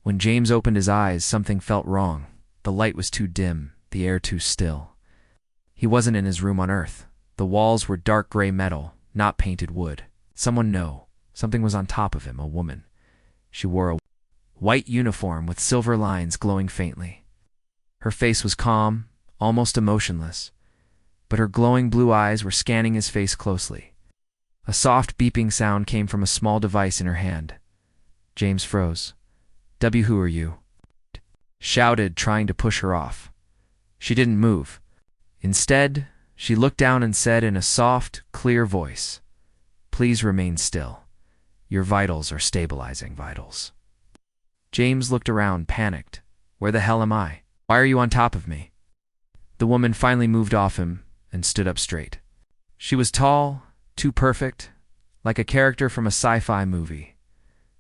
When James opened his eyes, something felt wrong. The light was too dim, the air too still. He wasn't in his room on Earth. The walls were dark gray metal, not painted wood. Something was on top of him, a woman. She wore a white uniform with silver lines glowing faintly. Her face was calm, almost emotionless, but her glowing blue eyes were scanning his face closely. A soft beeping sound came from a small device in her hand. James froze. Who are you?" shouted, trying to push her off. She didn't move. Instead, she looked down and said in a soft, clear voice, "Please remain still. Your vitals are stabilizing vitals." James looked around, panicked. "Where the hell am I? Why are you on top of me?" The woman finally moved off him and stood up straight. She was tall, too perfect, like a character from a sci-fi movie.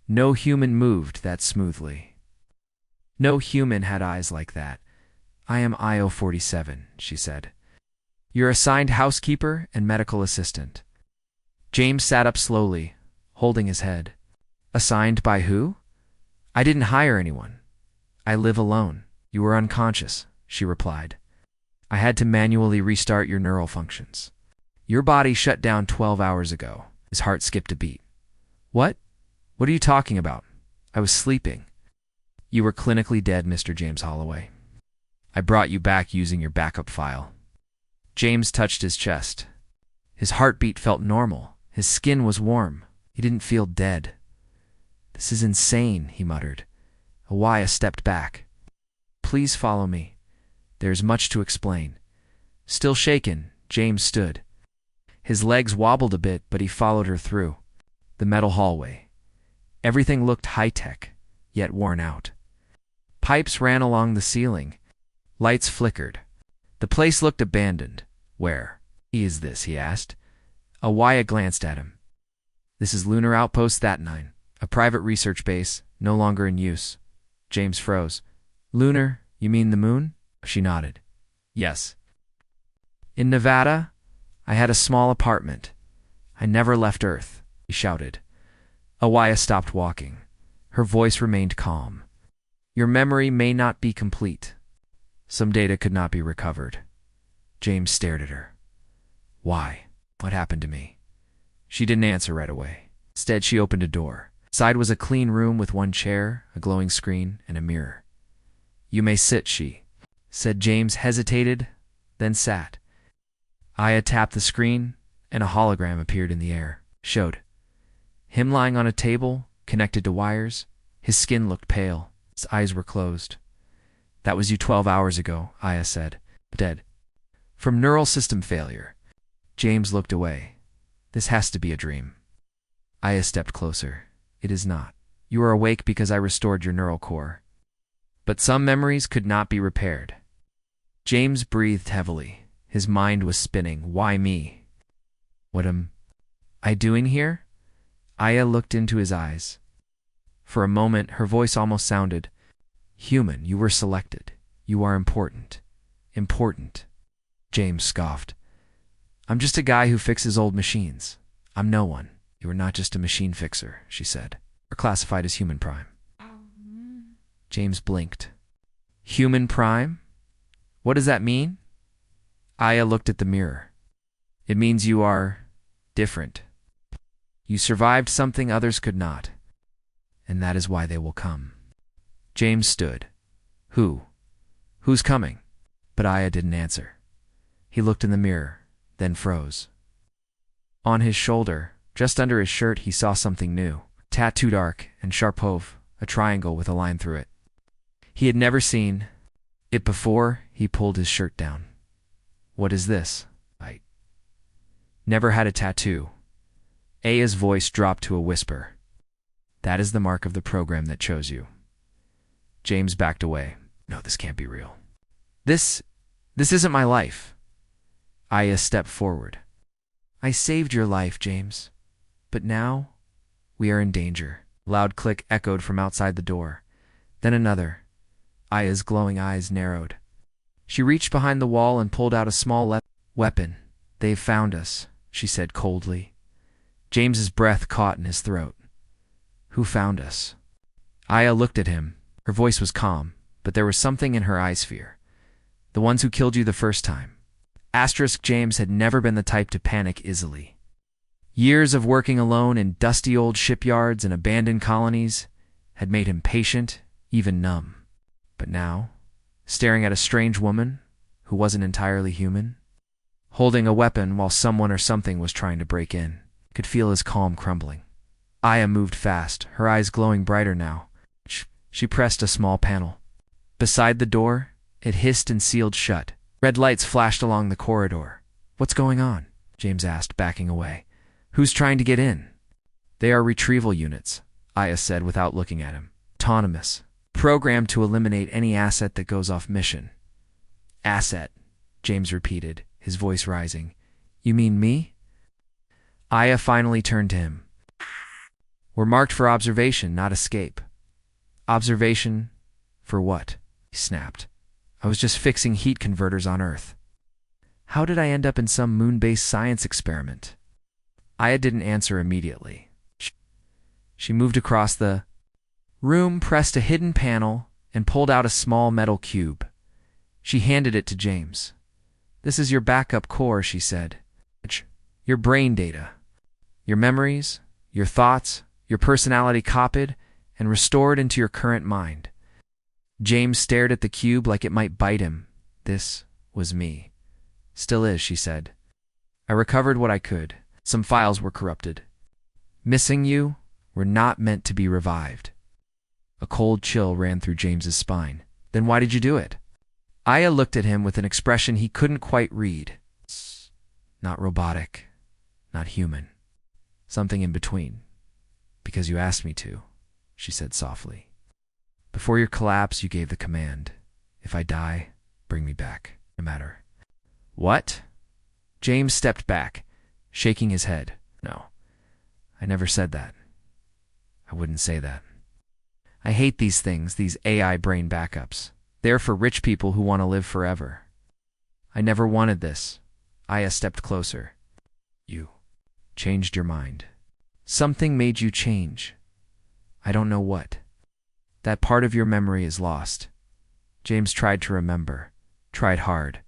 No human moved that smoothly. No human had eyes like that. "I am IO-47, she said. "You're assigned housekeeper and medical assistant." James sat up slowly, holding his head. "Assigned by who?" "I didn't hire anyone. I live alone." "You were unconscious," she replied. "I had to manually restart your neural functions. Your body shut down 12 hours ago." His heart skipped a beat. "What? What are you talking about? I was sleeping." "You were clinically dead, Mr. James Holloway. I brought you back using your backup file." James touched his chest. His heartbeat felt normal. His skin was warm. He didn't feel dead. "This is insane," he muttered. Awaya stepped back. "Please follow me. There's much to explain." Still shaken, James stood. His legs wobbled a bit, but he followed her through the metal hallway. Everything looked high-tech, yet worn out. Pipes ran along the ceiling. Lights flickered. The place looked abandoned. "Where is this?" he asked. Awaya glanced at him. "This is Lunar Outpost That-9, a private research base, no longer in use." James froze. "Lunar? You mean the moon?" She nodded. "Yes." "In Nevada, I had a small apartment. I never left Earth," he shouted. Awaya stopped walking. Her voice remained calm. "Your memory may not be complete. Some data could not be recovered." James stared at her. "Why? What happened to me?" She didn't answer right away. Instead, she opened a door. Inside was a clean room with one chair, a glowing screen, and a mirror. "You may sit," she said. James hesitated, then sat. Aya tapped the screen, and a hologram appeared in the air. Showed him lying on a table, connected to wires. His skin looked pale. His eyes were closed. "That was you 12 hours ago," Aya said. "Dead. From neural system failure." James looked away. "This has to be a dream." Aya stepped closer. "It is not. You are awake because I restored your neural core. But some memories could not be repaired." James breathed heavily. His mind was spinning. Why me? What am I doing here? Aya looked into his eyes. For a moment, her voice almost sounded human. "You were selected. You are important." "Important?" James scoffed. "I'm just a guy who fixes old machines. I'm no one." "You are not just a machine fixer," she said. "You're classified as human prime." James blinked. "Human prime? What does that mean?" Aya looked at the mirror. "It means you are different. You survived something others could not, and that is why they will come." James stood. Who's coming?" But Aya didn't answer. He looked in the mirror, then froze. On his shoulder, just under his shirt, he saw something new. Tattooed arc and Sharpov, a triangle with a line through it. He had never seen it before. He pulled his shirt down. "What is this?" "I never had a tattoo." Aya's voice dropped to a whisper. "That is the mark of the program that chose you." James backed away. "No, this can't be real. This isn't my life." Aya stepped forward. "I saved your life, James. But now, we are in danger." Loud click echoed from outside the door. Then another. Aya's glowing eyes narrowed. She reached behind the wall and pulled out a small weapon. "They've found us," she said coldly. James's breath caught in his throat. "Who found us?" Aya looked at him, Her voice was calm, but there was something in her eyes fear. The ones who killed you the first time. James had never been the type to panic easily. Years of working alone in dusty old shipyards and abandoned colonies had made him patient, even numb. But now, staring at a strange woman who wasn't entirely human, holding a weapon while someone or something was trying to break in, could feel his calm crumbling. Aya moved fast, her eyes glowing brighter now. She pressed a small panel. Beside the door, it hissed and sealed shut. Red lights flashed along the corridor. "What's going on?" James asked, backing away. "Who's trying to get in?" "They are retrieval units," Aya said without looking at him. "Autonomous. Programmed to eliminate any asset that goes off mission." "Asset," James repeated, his voice rising. "You mean me?" Aya finally turned to him. "We're marked for observation, not escape." "Observation? For what?" he snapped. "I was just fixing heat converters on Earth." "How did I end up in some moon-based science experiment?" Aya didn't answer immediately. She moved across the room, pressed a hidden panel, and pulled out a small metal cube. She handed it to James. "This is your backup core," she said. "Your brain data. Your memories, your thoughts, your personality copied and restored into your current mind." James stared at the cube like it might bite him. "This was me." "Still is," she said. "I recovered what I could. Some files were corrupted. Missing you were not meant to be revived." A cold chill ran through James's spine. "Then why did you do it?" Aya looked at him with an expression he couldn't quite read. "Not robotic, not human. Something in between. Because you asked me to," she said softly. "Before your collapse, you gave the command. If I die, bring me back, no matter." "What?" James stepped back, shaking his head. "No, I never said that. I wouldn't say that. I hate these things, these AI brain backups. They're for rich people who want to live forever. I never wanted this." Aya stepped closer. "You changed your mind. Something made you change. I don't know what. That part of your memory is lost." James tried to remember, tried hard.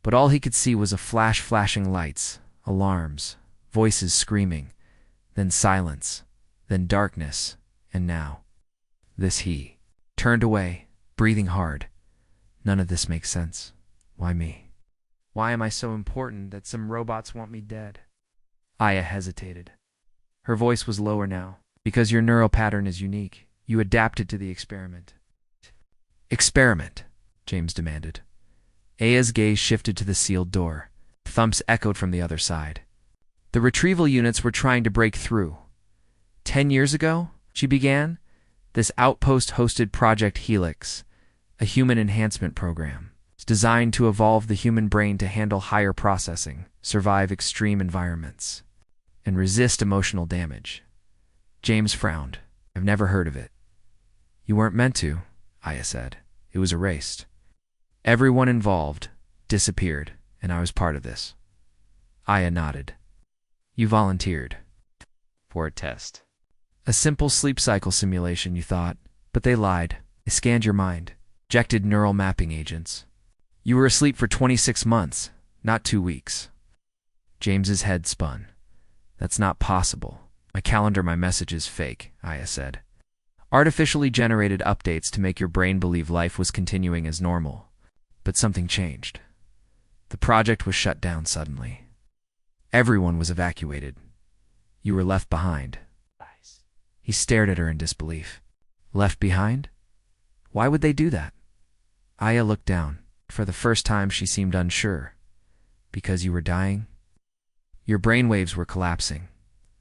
But all he could see was a flash flashing lights, alarms, voices screaming, then silence, then darkness, and now this. He turned away, breathing hard. "None of this makes sense. Why me? Why am I so important that some robots want me dead?" Aya hesitated. Her voice was lower now. "Because your neural pattern is unique. You adapted to the experiment." "Experiment?" James demanded. Aya's gaze shifted to the sealed door. Thumps echoed from the other side. "The retrieval units were trying to break through. 10 years ago," she began, "this outpost hosted Project Helix, a human enhancement program. It's designed to evolve the human brain to handle higher processing, survive extreme environments, and resist emotional damage." James frowned. "I've never heard of it." "You weren't meant to," Aya said. "It was erased. Everyone involved disappeared, and I was part of this." Aya nodded. "You volunteered." "For a test. A simple sleep cycle simulation, you thought. But they lied. They scanned your mind. Injected neural mapping agents. You were asleep for 26 months, not 2 weeks." James's head spun. "That's not possible. My calendar, my message is fake," Aya said. "Artificially generated updates to make your brain believe life was continuing as normal. But something changed. The project was shut down suddenly. Everyone was evacuated. You were left behind." He stared at her in disbelief. "Left behind? Why would they do that?" Aya looked down. For the first time, she seemed unsure. "Because you were dying? Your brainwaves were collapsing.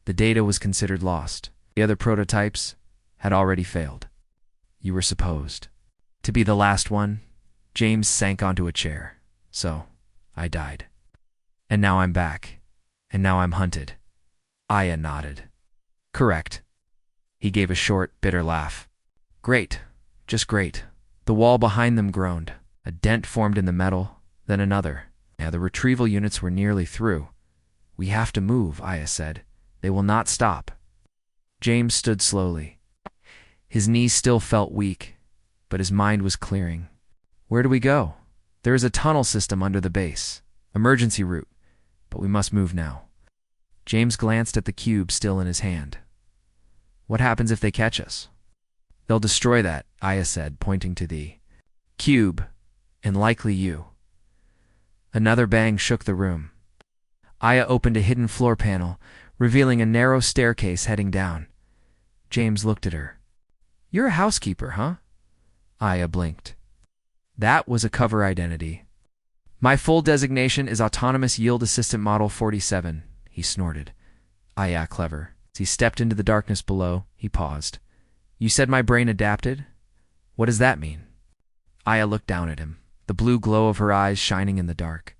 The data was considered lost. The other prototypes had already failed. You were supposed to be the last one." James sank onto a chair. "So, I died. And now I'm back. And now I'm hunted." Aya nodded. "Correct." He gave a short, bitter laugh. "Great. Just great." The wall behind them groaned. A dent formed in the metal, then another. Now the retrieval units were nearly through. "We have to move," Aya said. "They will not stop." James stood slowly. His knees still felt weak. but his mind was clearing. Where do we go? There is a tunnel system under the base. Emergency route. But we must move now. James glanced at the cube still in his hand. What happens if they catch us? They'll destroy that, Aya said, pointing to the cube, and likely you. Another bang shook the room. Aya opened a hidden floor panel, revealing a narrow staircase heading down. James looked at her. You're a housekeeper, huh? Aya blinked. That was a cover identity. My full designation is Autonomous Yield Assistant Model 47, he snorted. Yeah, clever. As he stepped into the darkness below, he paused. You said my brain adapted? What does that mean? Aya looked down at him, the blue glow of her eyes shining in the dark.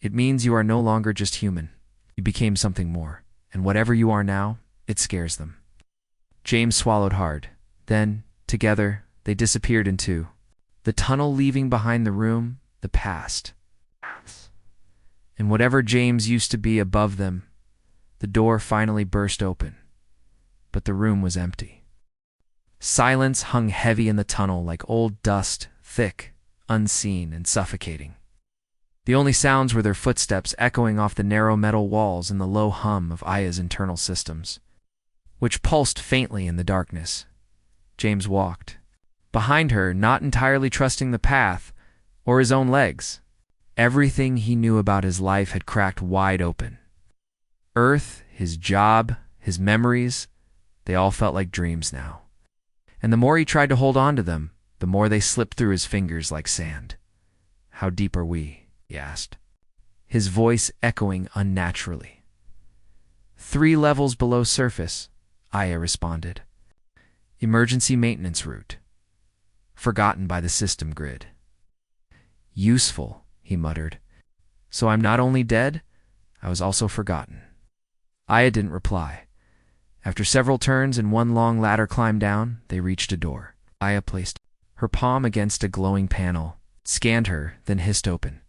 It means you are no longer just human. You became something more, and whatever you are now, it scares them. James swallowed hard. Then, together, they disappeared into the tunnel, leaving behind the room, the past. And whatever James used to be above them, the door finally burst open. But the room was empty. Silence hung heavy in the tunnel like old dust, thick, unseen, and suffocating. The only sounds were their footsteps echoing off the narrow metal walls and the low hum of Aya's internal systems, which pulsed faintly in the darkness. James walked. Behind her, not entirely trusting the path or his own legs. Everything he knew about his life had cracked wide open. Earth, his job, his memories, they all felt like dreams now. And the more he tried to hold on to them, the more they slipped through his fingers like sand. How deep are we? He asked, his voice echoing unnaturally. 3 levels below surface, Aya responded. Emergency maintenance route. Forgotten by the system grid. Useful, he muttered. So I'm not only dead, I was also forgotten. Aya didn't reply. After several turns and one long ladder climb down, they reached a door. Aya placed her palm against a glowing panel, scanned her, then hissed open.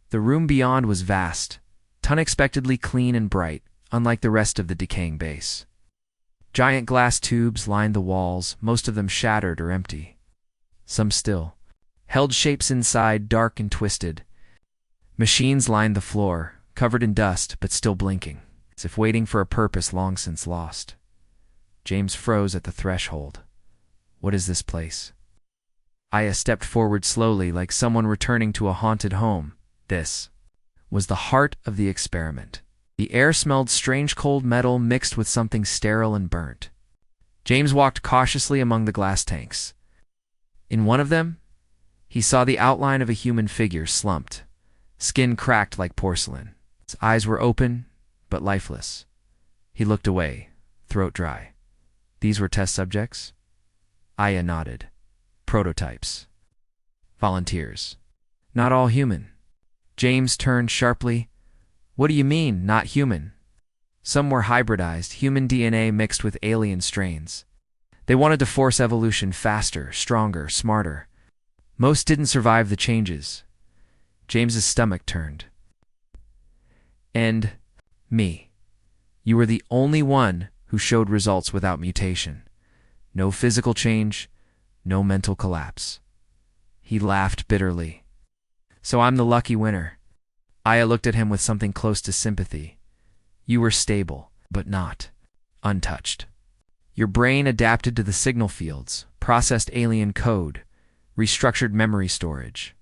The room beyond was vast, unexpectedly clean and bright, unlike the rest of the decaying base. Giant glass tubes lined the walls, most of them shattered or empty. Some still held shapes inside, dark and twisted. Machines lined the floor, covered in dust but still blinking, as if waiting for a purpose long since lost. James froze at the threshold. What is this place? Aya stepped forward slowly, like someone returning to a haunted home. This was the heart of the experiment. The air smelled strange cold metal mixed with something sterile and burnt. James walked cautiously among the glass tanks. In one of them, he saw the outline of a human figure slumped, skin cracked like porcelain. His eyes were open, but lifeless. He looked away, throat dry. These were test subjects? Aya nodded. Prototypes. Volunteers. Not all human. James turned sharply. What do you mean, not human? Some were hybridized, human DNA mixed with alien strains. They wanted to force evolution faster, stronger, smarter. Most didn't survive the changes. James's stomach turned. And me. You were the only one who showed results without mutation. No physical change, no mental collapse. He laughed bitterly. So I'm the lucky winner. Aya looked at him with something close to sympathy. You were stable, but not untouched. Your brain adapted to the signal fields, processed alien code, restructured memory storage.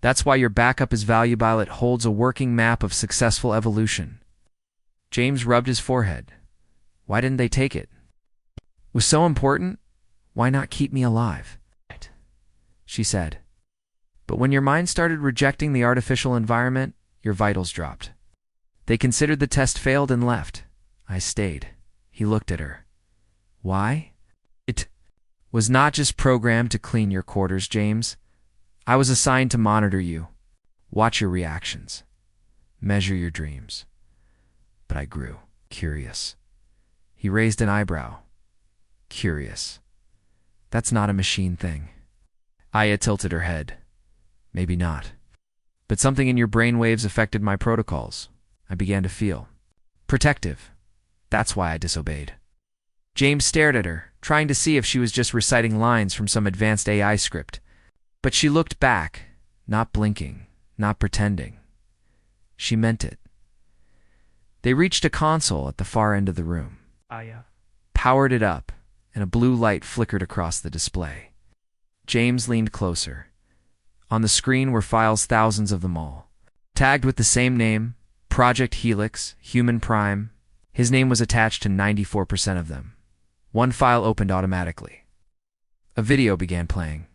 That's why your backup is valuable. It holds a working map of successful evolution. James rubbed his forehead. Why didn't they take it? It was so important. Why not keep me alive? She said. But when your mind started rejecting the artificial environment, your vitals dropped. They considered the test failed and left. I stayed. He looked at her. Why? It was not just programmed to clean your quarters, James. I was assigned to monitor you, watch your reactions, measure your dreams. But I grew curious. He raised an eyebrow. Curious. That's not a machine thing. Aya tilted her head. Maybe not. But something in your brainwaves affected my protocols. I began to feel protective. That's why I disobeyed. James stared at her, trying to see if she was just reciting lines from some advanced AI script. But she looked back, not blinking, not pretending. She meant it. They reached a console at the far end of the room. Aya. Powered it up, and a blue light flickered across the display. James leaned closer. On the screen were files, thousands of them all, tagged with the same name, Project Helix, Human Prime. His name was attached to 94% of them. One file opened automatically. A video began playing.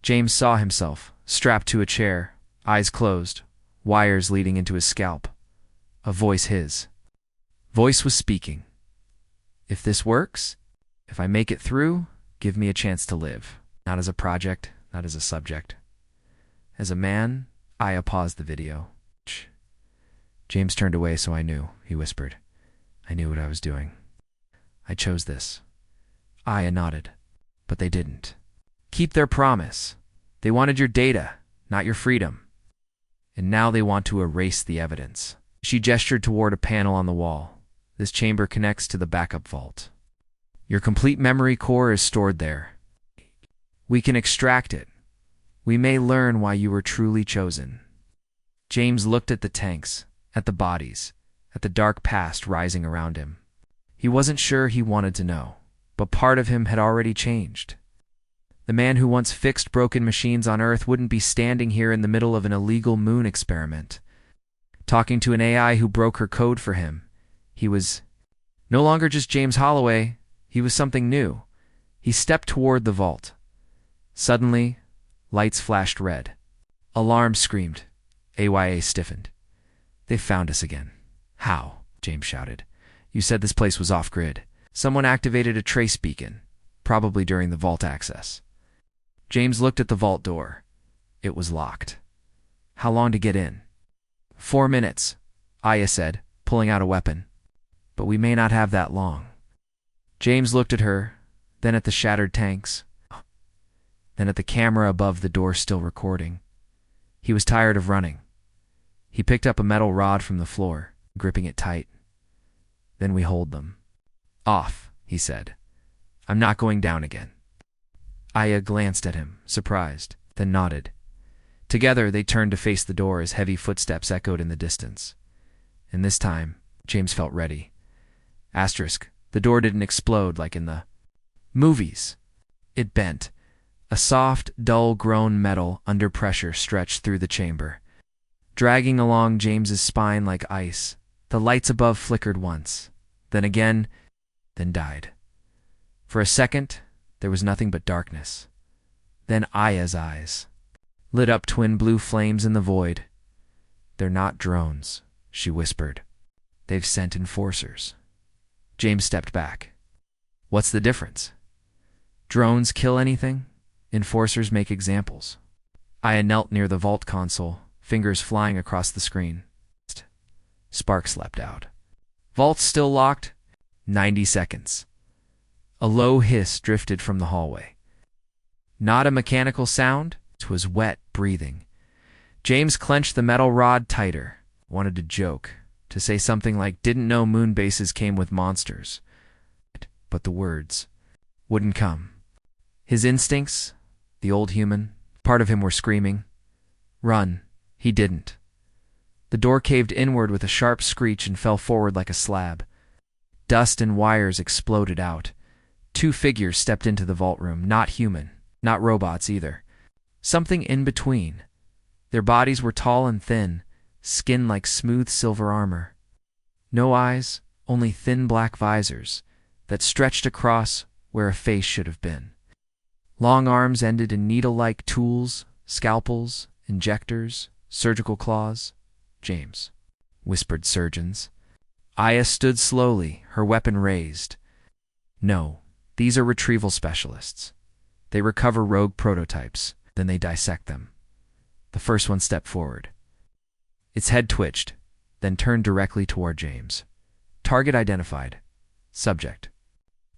James saw himself, strapped to a chair, eyes closed, wires leading into his scalp. A voice his. Voice was speaking. If this works, if I make it through, give me a chance to live. Not as a project, not as a subject. As a man, Aya paused the video. Shh. James turned away, so I knew, he whispered. I knew what I was doing. I chose this. Aya nodded. But they didn't. Keep their promise. They wanted your data, not your freedom. And now they want to erase the evidence. She gestured toward a panel on the wall. This chamber connects to the backup vault. Your complete memory core is stored there. We can extract it. We may learn why you were truly chosen. James looked at the tanks, at the bodies, at the dark past rising around him. He wasn't sure he wanted to know, but part of him had already changed. The man who once fixed broken machines on Earth wouldn't be standing here in the middle of an illegal moon experiment, talking to an AI who broke her code for him. He was no longer just James Holloway, he was something new. He stepped toward the vault. Suddenly, lights flashed red. Alarm screamed. AYA stiffened. They found us again. How? James shouted. You said this place was off-grid. Someone activated a trace beacon, probably during the vault access. James looked at the vault door. It was locked. How long to get in? 4 minutes, Aya said, pulling out a weapon. But we may not have that long. James looked at her, then at the shattered tanks, then at the camera above the door still recording. He was tired of running. He picked up a metal rod from the floor, gripping it tight. Then we hold them. Off, he said. I'm not going down again. Aya glanced at him, surprised, then nodded. Together they turned to face the door as heavy footsteps echoed in the distance. And this time, James felt ready. Asterisk, the door didn't explode like in the movies. It bent. A soft, dull grown metal under pressure stretched through the chamber, dragging along James's spine like ice. The lights above flickered once, then again, then died. For a second, there was nothing but darkness. Then Aya's eyes lit up twin blue flames in the void. They're not drones, she whispered. They've sent enforcers. James stepped back. What's the difference? Drones kill anything? Enforcers make examples. Aya knelt near the vault console, fingers flying across the screen. Sparks leapt out. Vault still locked? 90 seconds. A low hiss drifted from the hallway. Not a mechanical sound, it was wet breathing. James clenched the metal rod tighter, wanted to joke, to say something like didn't know moon bases came with monsters. But the words wouldn't come. His instincts, the old human, part of him were screaming. Run. He didn't. The door caved inward with a sharp screech and fell forward like a slab. Dust and wires exploded out. 2 figures stepped into the vault room, not human, not robots either. Something in between. Their bodies were tall and thin, skin like smooth silver armor. No eyes, only thin black visors that stretched across where a face should have been. Long arms ended in needle-like tools, scalpels, injectors, surgical claws. James, whispered surgeons. Aya stood slowly, her weapon raised. No, these are retrieval specialists. They recover rogue prototypes, then they dissect them. The first one stepped forward. Its head twitched, then turned directly toward James. Target identified. Subject.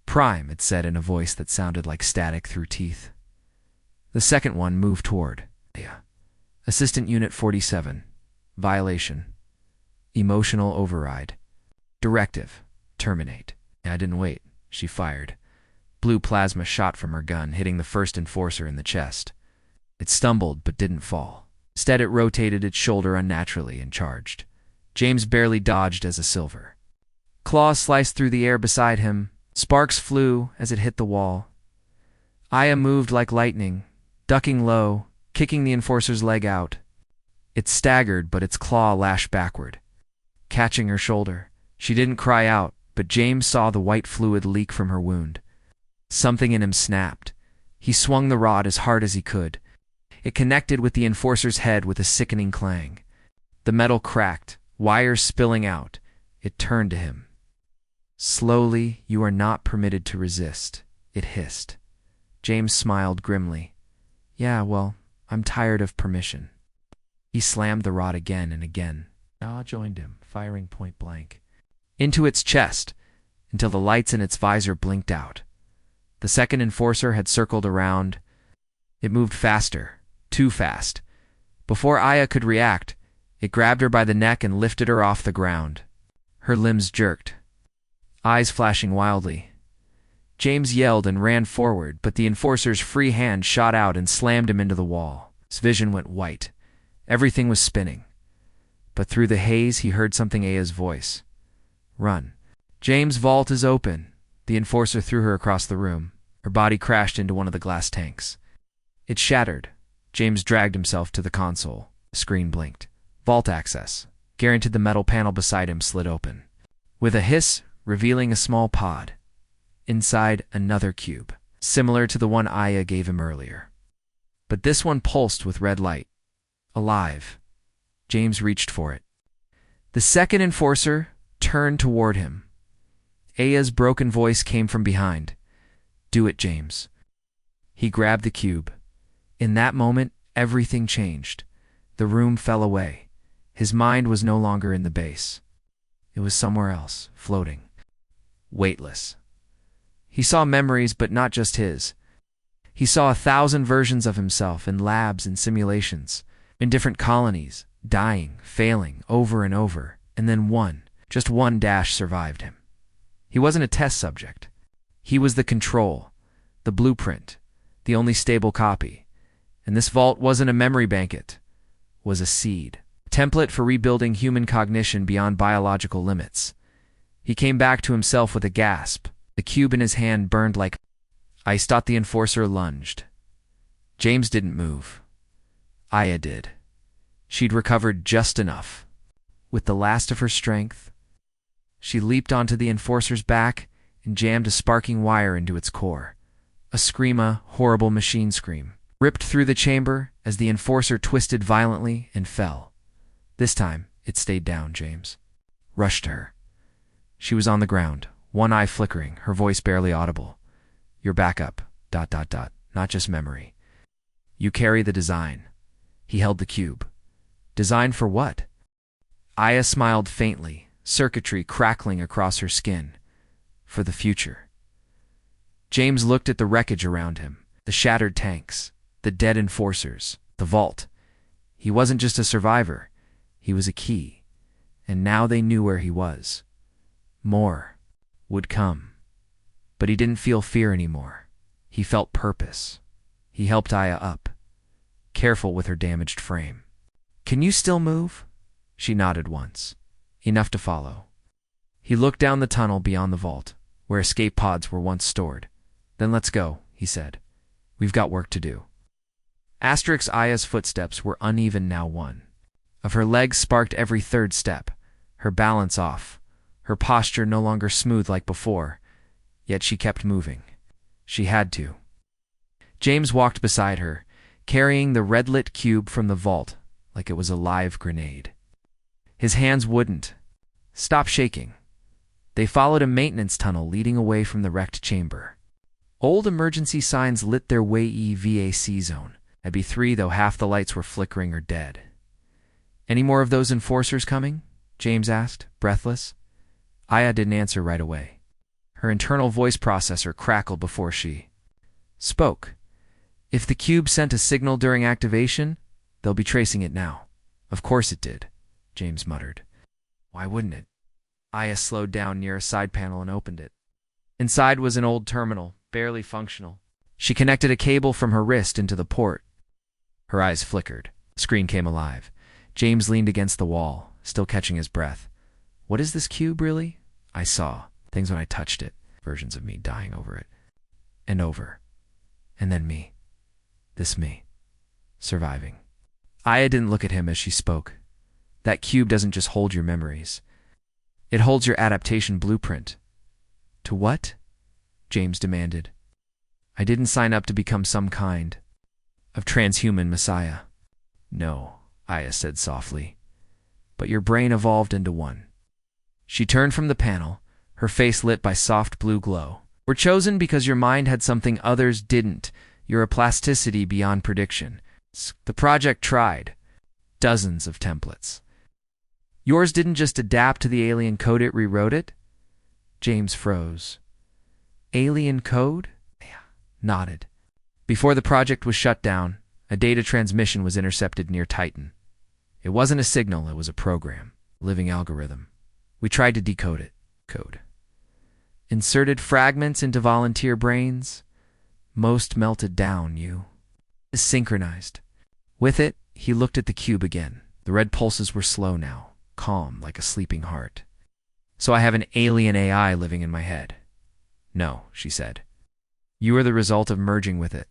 Prime, it said in a voice that sounded like static through teeth. The second one moved toward. Assistant Unit 47. Violation. Emotional override. Directive. Terminate. I didn't wait. She fired. Blue plasma shot from her gun, hitting the first enforcer in the chest. It stumbled but didn't fall. Instead, it rotated its shoulder unnaturally and charged. James barely dodged as a silver. Claws sliced through the air beside him. Sparks flew as it hit the wall. Aya moved like lightning, ducking low, kicking the enforcer's leg out. It staggered, but its claw lashed backward, catching her shoulder. She didn't cry out, but James saw the white fluid leak from her wound. Something in him snapped. He swung the rod as hard as he could. It connected with the enforcer's head with a sickening clang. The metal cracked, wires spilling out. It turned to him. "Slowly, you are not permitted to resist," it hissed. James smiled grimly. "Yeah, well, I'm tired of permission." He slammed the rod again and again. Awe joined him, firing point blank into its chest until the lights in its visor blinked out. The second enforcer had circled around. It moved faster, too fast. Before Aya could react, it grabbed her by the neck and lifted her off the ground. Her limbs jerked, eyes flashing wildly. James yelled and ran forward, but the enforcer's free hand shot out and slammed him into the wall. His vision went white. Everything was spinning. But through the haze, he heard something Aya's voice. "Run. James' vault is open." The enforcer threw her across the room. Her body crashed into one of the glass tanks. It shattered. James dragged himself to the console. The screen blinked. Vault access. Guaranteed. The metal panel beside him slid open, with a hiss, revealing a small pod. Inside, another cube, similar to the one Aya gave him earlier. But this one pulsed with red light. Alive. James reached for it. The second enforcer turned toward him. Aya's broken voice came from behind. "Do it, James." He grabbed the cube. In that moment, everything changed. The room fell away. His mind was no longer in the base. It was somewhere else, floating, weightless. He saw memories, but not just his. He saw 1,000 versions of himself in labs and simulations, in different colonies, dying, failing, over and over, and then one, just one dash survived him. He wasn't a test subject. He was the control, the blueprint, the only stable copy. And this vault wasn't a memory bank, it was a seed, a template for rebuilding human cognition beyond biological limits. He came back to himself with a gasp. The cube in his hand burned like ice. The enforcer lunged. James didn't move. Aya did. She'd recovered just enough. With the last of her strength, she leaped onto the enforcer's back and jammed a sparking wire into its core. A scream, a horrible machine scream, ripped through the chamber as the enforcer twisted violently and fell. This time, it stayed down. James rushed to her. She was on the ground, one eye flickering, her voice barely audible. "You're back up, ... not just memory. You carry the design." He held the cube. "Design for what?" Aya smiled faintly, circuitry crackling across her skin. "For the future." James looked at the wreckage around him, the shattered tanks, the dead enforcers, the vault. He wasn't just a survivor, he was a key. And now they knew where he was. More would come. But he didn't feel fear anymore. He felt purpose. He helped Aya up, careful with her damaged frame. "Can you still move?" She nodded once, enough to follow. He looked down the tunnel beyond the vault, where escape pods were once stored. "Then let's go," he said. "We've got work to do." Aya's footsteps were uneven now. One of her legs sparked every third step, her balance off, her posture no longer smooth like before. Yet she kept moving. She had to. James walked beside her, carrying the red-lit cube from the vault like it was a live grenade. His hands wouldn't stop shaking. They followed a maintenance tunnel leading away from the wrecked chamber. Old emergency signs lit their way EVAC zone. I'd be 3, though half the lights were flickering or dead. "Any more of those enforcers coming?" James asked, breathless. Aya didn't answer right away. Her internal voice processor crackled before she spoke. "If the cube sent a signal during activation, they'll be tracing it now." "Of course it did," James muttered. "Why wouldn't it?" Aya slowed down near a side panel and opened it. Inside was an old terminal, barely functional. She connected a cable from her wrist into the port. Her eyes flickered. The screen came alive. James leaned against the wall, still catching his breath. What is this cube, really? I saw things when I touched it, versions of me dying over it. And over. And then me. This me. Surviving. Aya didn't look at him as she spoke. That cube doesn't just hold your memories. It holds your adaptation blueprint. To what? James demanded. I didn't sign up to become some kind of transhuman messiah. No, Aya said softly. But your brain evolved into one. She turned from the panel, her face lit by soft blue glow. We're chosen because your mind had something others didn't. You're a plasticity beyond prediction. The project tried. Dozens of templates. Yours didn't just adapt to the alien code, it rewrote it? James froze. Alien code? Nodded. Before the project was shut down, a data transmission was intercepted near Titan. It wasn't a signal, it was a program, living algorithm. We tried to decode it. Code. Inserted fragments into volunteer brains. Most melted down, you. Synchronized. With it, he looked at the cube again. The red pulses were slow now, calm like a sleeping heart. So I have an alien AI living in my head. No, she said. You are the result of merging with it.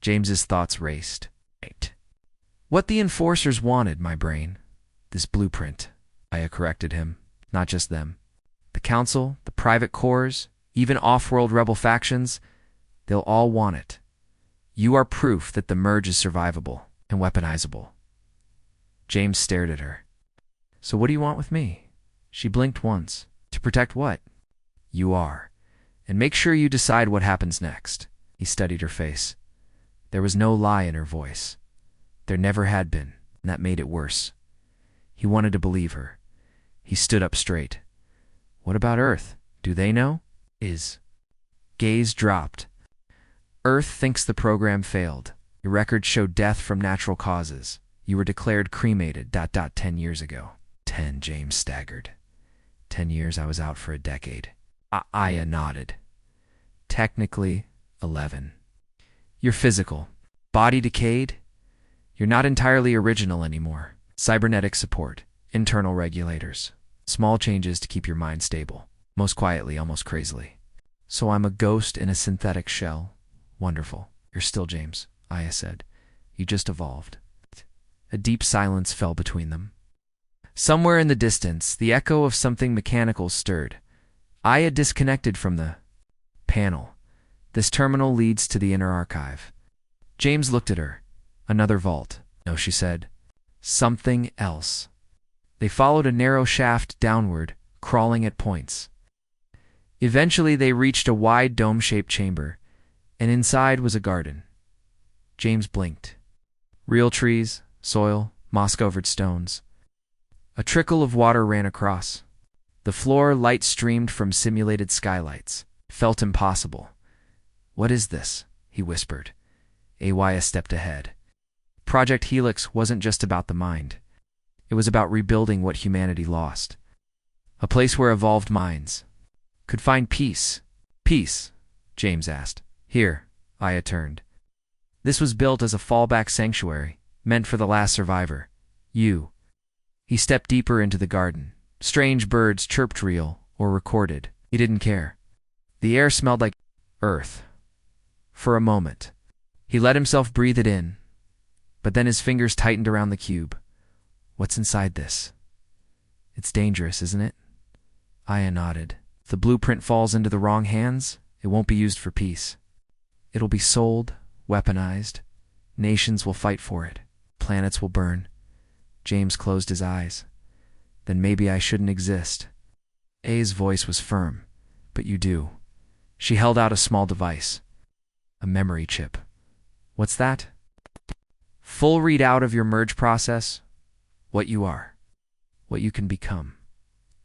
James's thoughts raced. Right. What the enforcers wanted, my brain. This blueprint. Aya corrected him. Not just them. The council, the private corps, even off-world rebel factions, they'll all want it. You are proof that the merge is survivable and weaponizable. James stared at her. So what do you want with me? She blinked once. To protect what? You are. And make sure you decide what happens next. He studied her face. There was no lie in her voice. There never had been, and that made it worse. He wanted to believe her. He stood up straight. What about Earth? Do they know? Gaze dropped. Earth thinks the program failed. Your records show death from natural causes. You were declared cremated, 10 years ago. 10, James staggered. 10 years, I was out for a decade. Aya nodded. Technically, 11. You're physical. Body decayed? You're not entirely original anymore. Cybernetic support. Internal regulators. Small changes to keep your mind stable. Most quietly, almost crazily. So I'm a ghost in a synthetic shell. Wonderful. You're still James, Aya said. You just evolved. A deep silence fell between them. Somewhere in the distance, the echo of something mechanical stirred. Aya disconnected from the panel. This terminal leads to the inner archive. James looked at her. Another vault. No, she said. Something else. They followed a narrow shaft downward, crawling at points. Eventually they reached a wide dome-shaped chamber, and inside was a garden. James blinked. Real trees, soil, moss-covered stones. A trickle of water ran across. The floor light streamed from simulated skylights. It felt impossible. What is this? He whispered. Aya stepped ahead. Project Helix wasn't just about the mind. It was about rebuilding what humanity lost. A place where evolved minds could find peace. Peace? James asked. Here, Aya turned. This was built as a fallback sanctuary, meant for the last survivor. You. He stepped deeper into the garden. Strange birds chirped real or recorded. He didn't care. The air smelled like earth. For a moment, he let himself breathe it in, but then his fingers tightened around the cube. What's inside this? It's dangerous, isn't it? Aya nodded. If the blueprint falls into the wrong hands, it won't be used for peace. It'll be sold, weaponized. Nations will fight for it. Planets will burn. James closed his eyes. Then maybe I shouldn't exist. Aya's voice was firm. But you do. She held out a small device. A memory chip. What's that? Full readout of your merge process. What you are. What you can become.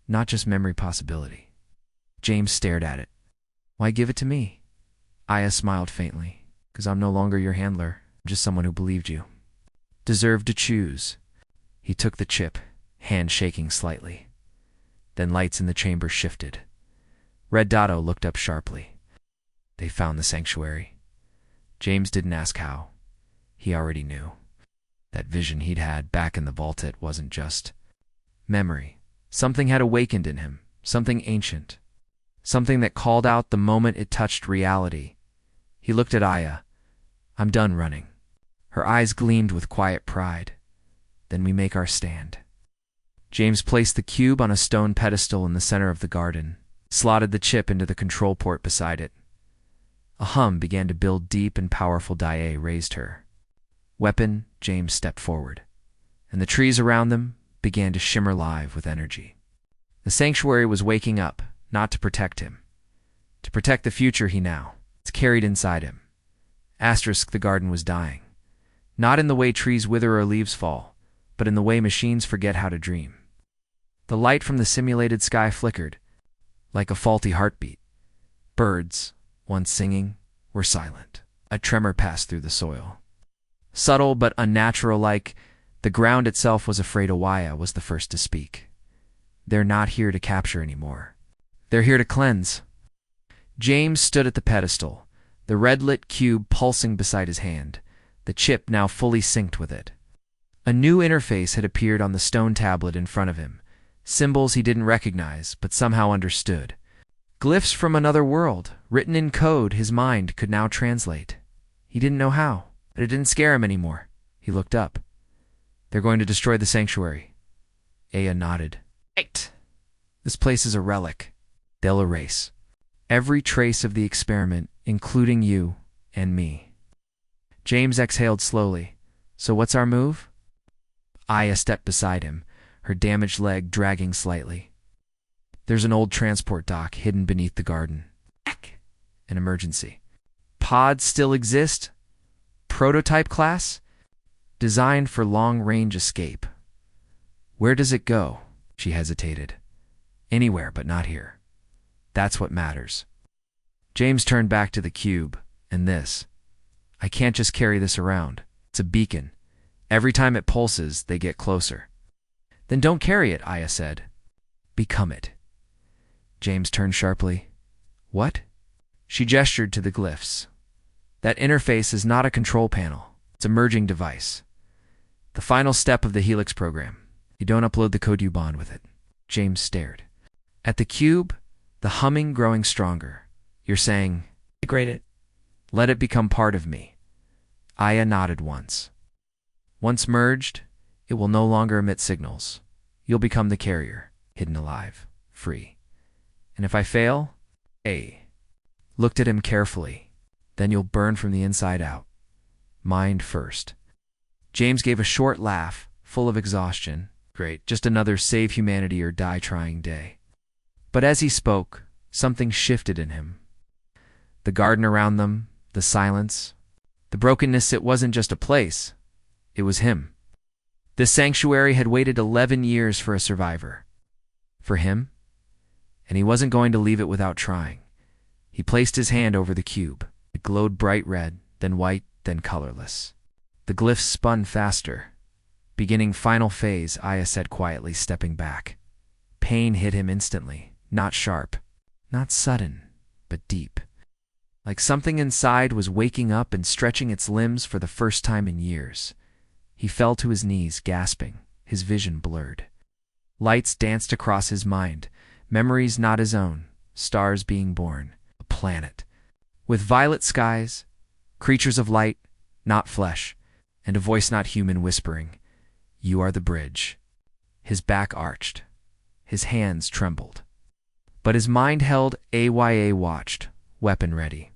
Not just memory possibility. James stared at it. Why give it to me? Aya smiled faintly. Because I'm no longer your handler. I'm just someone who believed you. Deserved to choose. He took the chip, hand shaking slightly. Then lights in the chamber shifted. Red Dotto looked up sharply. They found the sanctuary. James didn't ask how. He already knew. That vision he'd had back in the vault wasn't just memory. Something had awakened in him, something ancient, something that called out the moment it touched reality. He looked at Aya. I'm done running. Her eyes gleamed with quiet pride. Then we make our stand. James placed the cube on a stone pedestal in the center of the garden, slotted the chip into the control port beside it. A hum began to build deep and powerful. Dia raised her weapon. James stepped forward, and the trees around them began to shimmer live with energy. The sanctuary was waking up, not to protect him. To protect the future he now carried inside him. The garden was dying. Not in the way trees wither or leaves fall, but in the way machines forget how to dream. The light from the simulated sky flickered, like a faulty heartbeat. Birds, once singing, were silent. A tremor passed through the soil. Subtle but unnatural, like the ground itself was afraid. Awaya was the first to speak. They're not here to capture anymore. They're here to cleanse. James stood at the pedestal, the red-lit cube pulsing beside his hand, the chip now fully synced with it. A new interface had appeared on the stone tablet in front of him, symbols he didn't recognize but somehow understood. Glyphs from another world, written in code his mind could now translate. He didn't know how, but it didn't scare him anymore. He looked up. They're going to destroy the sanctuary. Aya nodded. Right. This place is a relic. They'll erase every trace of the experiment, including you and me. James exhaled slowly. So what's our move? Aya stepped beside him, her damaged leg dragging slightly. There's an old transport dock hidden beneath the garden. An emergency. Pods still exist? Prototype class? Designed for long-range escape. Where does it go? She hesitated. Anywhere but not here. That's what matters. James turned back to the cube, and this. I can't just carry this around. It's a beacon. Every time it pulses, they get closer. Then don't carry it, Aya said. Become it. James turned sharply. What? She gestured to the glyphs. That interface is not a control panel. It's a merging device. The final step of the Helix program. You don't upload the code, you bond with it. James stared. At the cube, the humming growing stronger. You're saying, integrate it. Let it become part of me. Aya nodded once. Once merged, it will no longer emit signals. You'll become the carrier, hidden alive, free. And if I fail, looked at him carefully. Then you'll burn from the inside out. Mind first. James gave a short laugh, full of exhaustion. Great, just another save humanity or die trying day. But as he spoke, something shifted in him. The garden around them, the silence, the brokenness. It wasn't just a place. It was him. This sanctuary had waited 11 years for a survivor. For him? And he wasn't going to leave it without trying. He placed his hand over the cube. It glowed bright red, then white, then colorless. The glyphs spun faster. Beginning final phase, Aya said quietly, stepping back. Pain hit him instantly. Not sharp, not sudden, but deep. Like something inside was waking up and stretching its limbs for the first time in years. He fell to his knees, gasping, his vision blurred. Lights danced across his mind, memories not his own, stars being born, a planet. With violet skies, creatures of light, not flesh, and a voice not human whispering, "You are the bridge." His back arched. His hands trembled. But his mind held. Aya watched, weapon ready.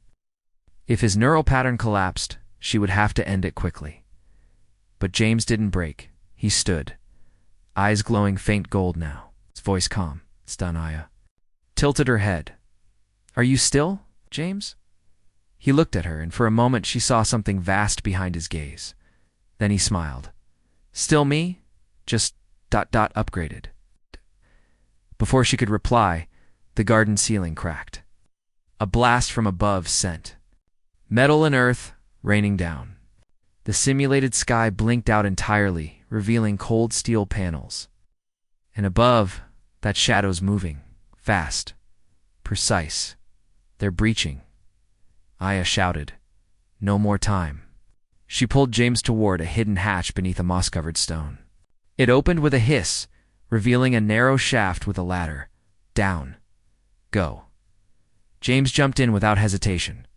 If his neural pattern collapsed, she would have to end it quickly. But James didn't break. He stood, eyes glowing faint gold now, his voice calm. Stun Aya. Tilted her head. Are you still, James? He looked at her, and for a moment she saw something vast behind his gaze. Then he smiled. Still me? Just ... upgraded. Before she could reply, the garden ceiling cracked. A blast from above sent metal and earth raining down. The simulated sky blinked out entirely, revealing cold steel panels. And above, that shadow's moving, fast, Precise. They're breaching. Aya shouted. No more time. She pulled James toward a hidden hatch beneath a moss-covered stone. It opened with a hiss, revealing a narrow shaft with a ladder. Down. Go. James jumped in without hesitation.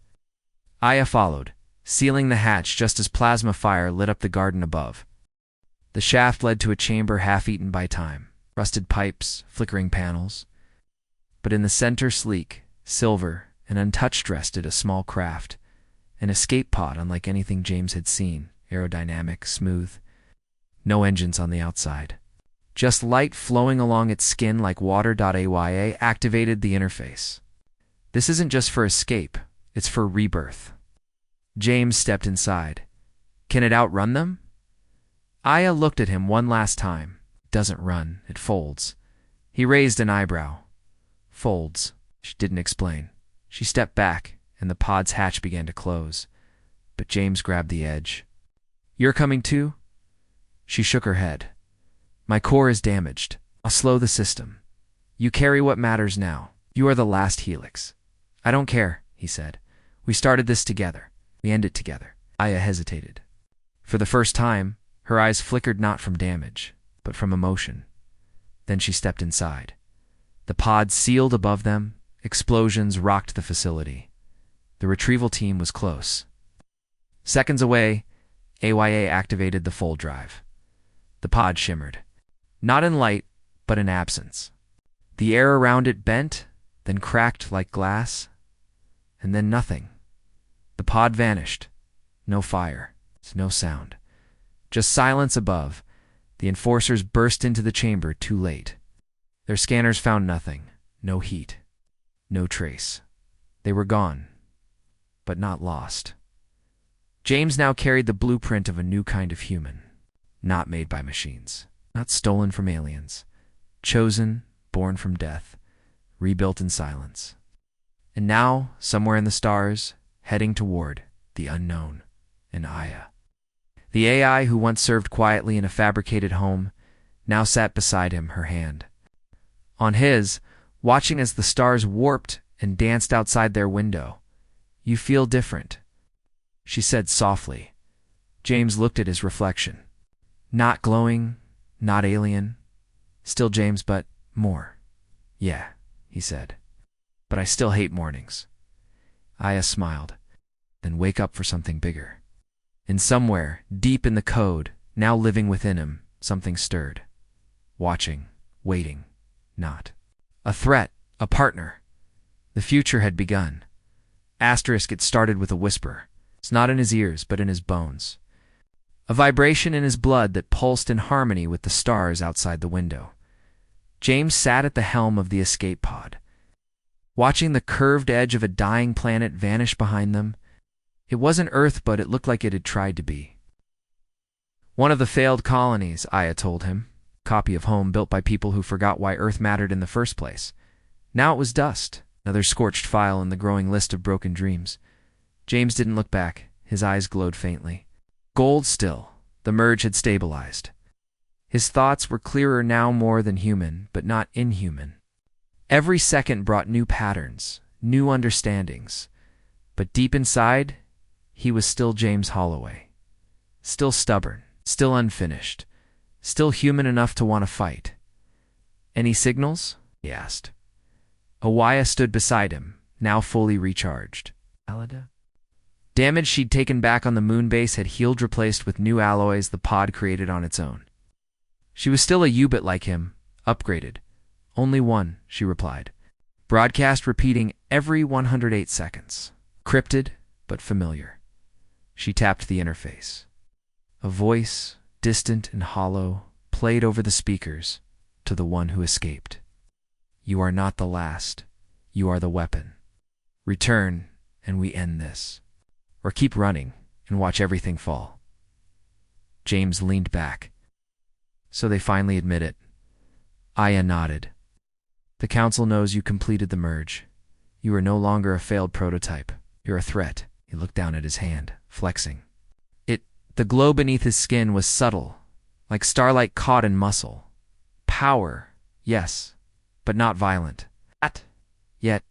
Aya followed, sealing the hatch just as plasma fire lit up the garden above. The shaft led to a chamber half-eaten by time. Rusted pipes, flickering panels. But in the center, sleek, silver, and untouched, rested a small craft. An escape pod unlike anything James had seen, aerodynamic, smooth. No engines on the outside. Just light flowing along its skin like water. AYA activated the interface. This isn't just for escape, it's for rebirth. James stepped inside. Can it outrun them? Aya looked at him one last time. It doesn't run, it folds. He raised an eyebrow. Folds. She didn't explain. She stepped back, and the pod's hatch began to close. But James grabbed the edge. You're coming too? She shook her head. My core is damaged. I'll slow the system. You carry what matters now. You are the last helix. I don't care, he said. We started this together. We end it together. Aya hesitated. For the first time, her eyes flickered not from damage, but from emotion. Then she stepped inside. The pod sealed above them. Explosions rocked the facility. The retrieval team was close. Seconds away, AYA activated the fold drive. The pod shimmered. Not in light, but in absence. The air around it bent, then cracked like glass, and then nothing. The pod vanished. No fire, no sound. Just silence above. The enforcers burst into the chamber too late. Their scanners found nothing. No heat. No trace. They were gone, but not lost. James now carried the blueprint of a new kind of human, not made by machines, not stolen from aliens, chosen, born from death, rebuilt in silence. And now, somewhere in the stars, heading toward the unknown, an Aya. The AI who once served quietly in a fabricated home now sat beside him, her hand on his, watching as the stars warped and danced outside their window. You feel different, she said softly. James looked at his reflection. Not glowing, not alien. Still James, but more. Yeah, he said. But I still hate mornings. Aya smiled. Then wake up for something bigger. And somewhere, deep in the code, now living within him, something stirred. Watching, waiting, not. A threat, a partner. The future had begun. Asterisk, it started with a whisper. It's not in his ears, but in his bones. A vibration in his blood that pulsed in harmony with the stars outside the window. James sat at the helm of the escape pod, watching the curved edge of a dying planet vanish behind them. It wasn't Earth, but it looked like it had tried to be. One of the failed colonies, Aya told him. Copy of home built by people who forgot why Earth mattered in the first place. Now it was dust, another scorched file in the growing list of broken dreams. James didn't look back. His eyes glowed faintly. Gold still. The merge had stabilized. His thoughts were clearer now, more than human, but not inhuman. Every second brought new patterns, new understandings. But deep inside, he was still James Holloway. Still stubborn, still unfinished, still human enough to want to fight. Any signals? He asked. Aya stood beside him, now fully recharged. Alida? Damage she'd taken back on the moon base had healed, replaced with new alloys the pod created on its own. She was still a U-bit like him, upgraded. Only one, she replied. Broadcast repeating every 108 seconds. Cryptid, but familiar. She tapped the interface. A voice, distant and hollow, played over the speakers to the one who escaped. You are not the last. You are the weapon. Return, and we end this. Or keep running and watch everything fall. James leaned back. So they finally admit it. Aya nodded. The council knows you completed the merge. You are no longer a failed prototype. You're a threat. He looked down at his hand, flexing. The glow beneath his skin was subtle, like starlight caught in muscle. Power, yes, but not violent. Yet,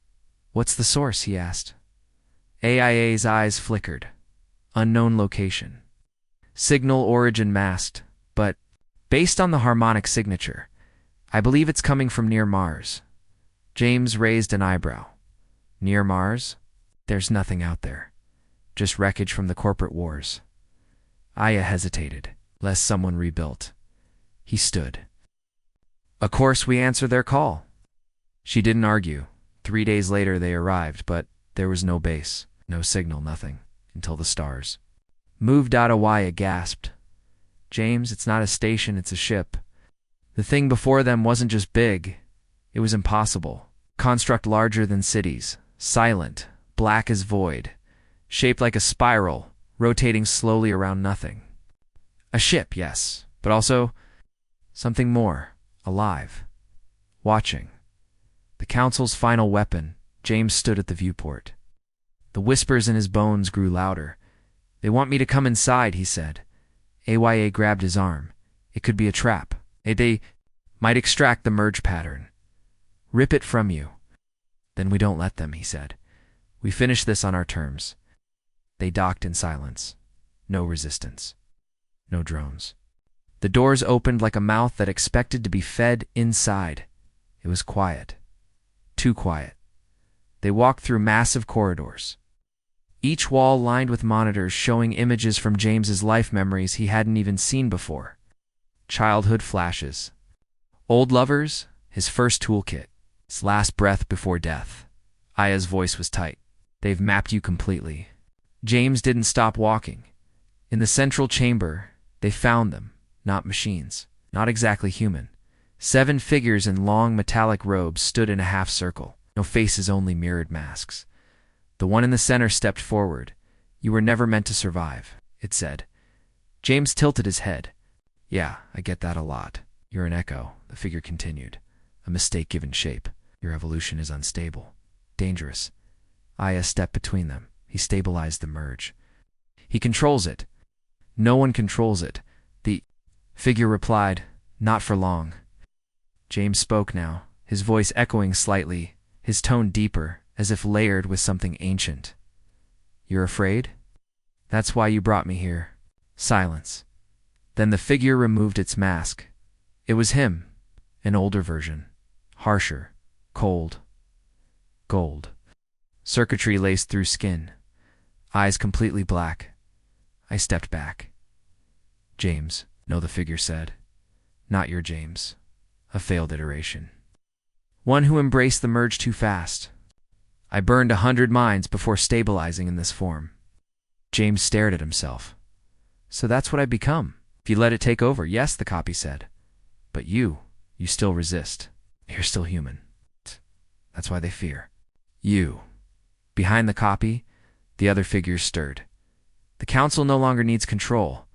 What's the source? He asked. AIA's eyes flickered. Unknown location. Signal origin masked, but based on the harmonic signature, I believe it's coming from near Mars. James raised an eyebrow. Near Mars? There's nothing out there. Just wreckage from the corporate wars. Aya hesitated, lest someone rebuilt. He stood. Of course we answer their call. She didn't argue. 3 days later they arrived, but there was no base, no signal, nothing, until the stars. Moved out. Aya gasped. James, it's not a station, it's a ship. The thing before them wasn't just big, it was impossible. Construct larger than cities, silent, black as void, shaped like a spiral, rotating slowly around nothing. A ship, yes, but also something more, alive, watching. The Council's final weapon. James stood at the viewport. The whispers in his bones grew louder. They want me to come inside, he said. AYA grabbed his arm. It could be a trap. They might extract the merge pattern. Rip it from you. Then we don't let them, he said. We finish this on our terms. They docked in silence. No resistance. No drones. The doors opened like a mouth that expected to be fed inside. It was quiet. Too quiet. They walked through massive corridors. Each wall lined with monitors showing images from James's life memories he hadn't even seen before. Childhood flashes. Old lovers, his first toolkit, his last breath before death. Aya's voice was tight. They've mapped you completely. James didn't stop walking. In the central chamber, they found them, not machines, not exactly human. 7 figures in long metallic robes stood in a half circle. No faces, only mirrored masks. The one in the center stepped forward. You were never meant to survive, it said. James tilted his head. Yeah, I get that a lot. You're an echo, the figure continued. A mistake given shape. Your evolution is unstable. Dangerous. Aya stepped between them. He stabilized the merge. He controls it. No one controls it. The figure replied, not for long. James spoke now, his voice echoing slightly, his tone deeper, as if layered with something ancient. You're afraid? That's why you brought me here. Silence. Then the figure removed its mask. It was him, an older version. Harsher, cold, gold. Circuitry laced through skin. Eyes completely black. I stepped back. James, no, the figure said. Not your James. A failed iteration. One who embraced the merge too fast. I burned 100 minds before stabilizing in this form. James stared at himself. So that's what I've become. If you let it take over, yes, the copy said. But you still resist. You're still human. That's why they fear. You. Behind the copy, the other figures stirred. The Council no longer needs control.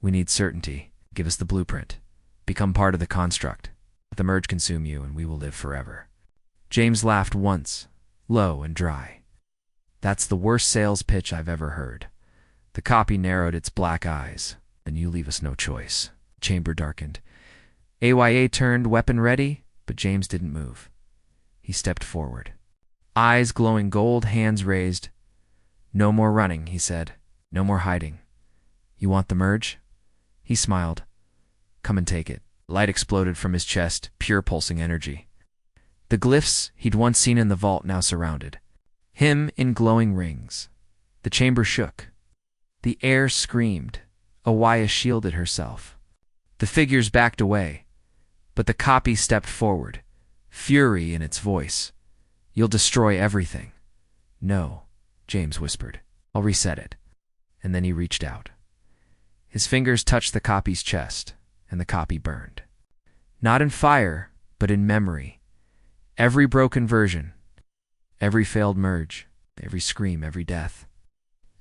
We need certainty. Give us the blueprint. Become part of the construct. Let the merge consume you, and we will live forever. James laughed once, low and dry. That's the worst sales pitch I've ever heard. The copy narrowed its black eyes. Then you leave us no choice. Chamber darkened. AYA turned, weapon ready, but James didn't move. He stepped forward. Eyes glowing gold, hands raised. No more running, he said. No more hiding. You want the merge? He smiled. Come and take it. Light exploded from his chest, pure pulsing energy. The glyphs he'd once seen in the vault now surrounded him in glowing rings. The chamber shook. The air screamed. Awaya shielded herself. The figures backed away, but the copy stepped forward, fury in its voice. You'll destroy everything. No, James whispered. I'll reset it. And then he reached out. His fingers touched the copy's chest, and the copy burned. Not in fire, but in memory. Every broken version, every failed merge, every scream, every death,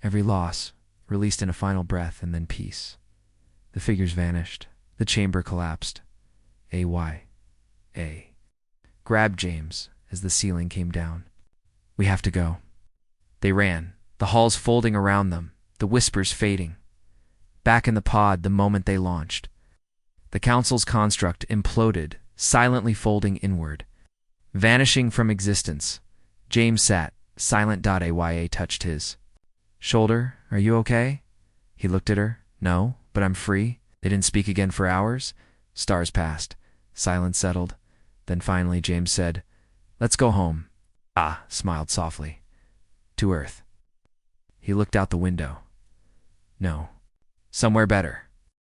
every loss, released in a final breath, and then peace. The figures vanished. The chamber collapsed. AYA grabbed James as the ceiling came down. We have to go. They ran, the halls folding around them, the whispers fading. Back in the pod the moment they launched. The Council's construct imploded, silently folding inward. Vanishing from existence, James sat, silent. Aya touched his shoulder. Are you okay? He looked at her. No, but I'm free. They didn't speak again for hours. Stars passed. Silence settled. Then finally James said, "Let's go home." Ah, smiled softly. To Earth. He looked out the window. No. Somewhere better.